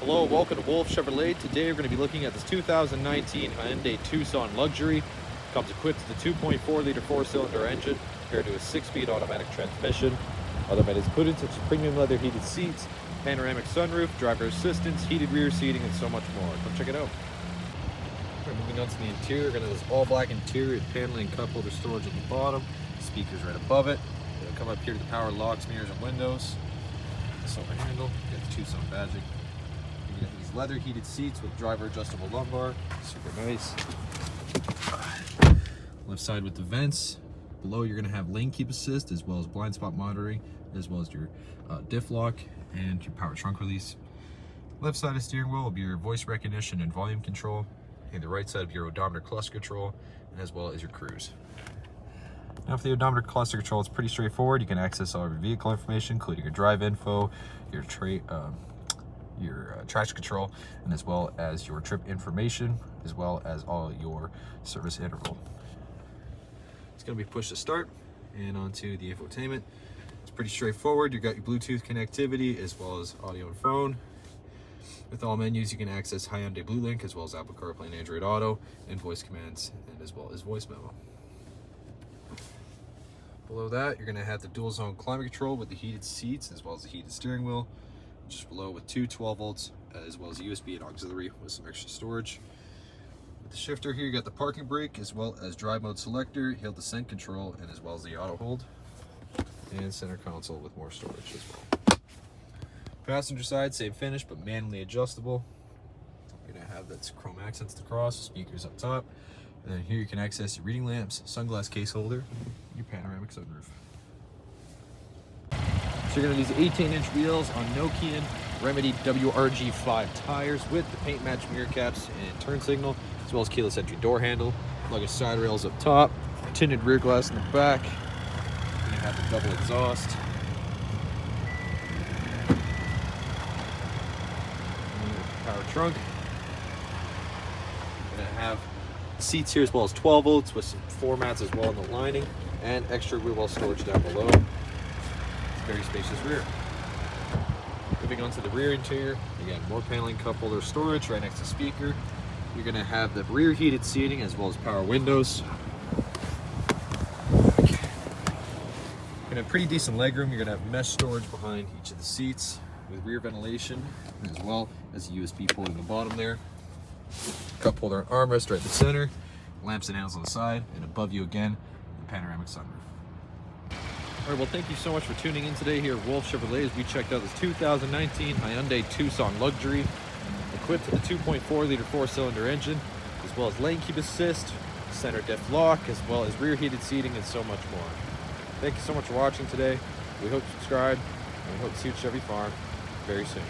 Hello, welcome to Wolfe Chevrolet. Today we're going to be looking at this 2019 Hyundai Tucson Luxury. Comes equipped with a 2.4 liter 4-cylinder engine paired to a 6-speed automatic transmission. Other amenities included such as premium leather heated seats, panoramic sunroof, driver assistance, heated rear seating, and so much more. Come check it out. Alright, moving on to the interior, we're going to have this all-black interior with paneling cup holder storage at the bottom, speakers right above it. It'll come up here to the power locks, mirrors, and windows. Silver handle, you got the Tucson badging. You got these leather heated seats with driver adjustable lumbar, super nice. Left side with the vents. Below you're going to have lane keep assist as well as blind spot monitoring, as well as your diff lock and your power trunk release. Left side of the steering wheel will be your voice recognition and volume control, and the right side of your odometer cluster control, as well as your cruise. Now for the odometer cluster control, it's pretty straightforward. You can access all of your vehicle information, including your drive info, your traction control, and as well as your trip information, as well as all your service interval. It's going to be push to start and onto the infotainment. It's pretty straightforward. You've got your Bluetooth connectivity as well as audio and phone. With all menus, you can access Hyundai Blue Link as well as Apple Carplay and Android Auto, and voice commands, and as well as voice memo. Below that, you're going to have the dual zone climate control with the heated seats as well as the heated steering wheel. Just below with two 12 volts as well as a USB and auxiliary with some extra storage. With the shifter here, you got the parking brake as well as drive mode selector, hill descent control, and as well as the auto hold. And center console with more storage as well. Passenger side, same finish but manually adjustable. You're going to have that chrome accents across, speakers up top. And then here you can access your reading lamps, sunglass case holder, your panoramic sunroof. So you're going to use 18-inch wheels on Nokian Remedy WRG5 tires with the paint match mirror caps and turn signal, as well as keyless entry door handle, luggage side rails up top, tinted rear glass in the back. You're going to have the double exhaust. Power trunk. You're going to have seats here as well as 12 volts with some floor mats as well in the lining, and extra wheel well storage down below. Very spacious rear. Moving on to the rear interior, again, more paneling cup holder storage right next to speaker. You're going to have the rear heated seating as well as power windows. You're going to have pretty decent legroom. You're going to have mesh storage behind each of the seats with rear ventilation, as well as a USB port in the bottom there. Cup holder and armrest right in the center. Lamps and handles on the side, and above you again, the panoramic sunroof. All right, well, thank you so much for tuning in today here at Wolfe Chevrolet as we checked out this 2019 Hyundai Tucson Luxury, equipped with a 2.4 liter 4-cylinder engine, as well as lane keep assist, center diff lock, as well as rear heated seating, and so much more. Thank you so much for watching today. We hope you subscribe, and we hope to see you at Chevy Farm very soon.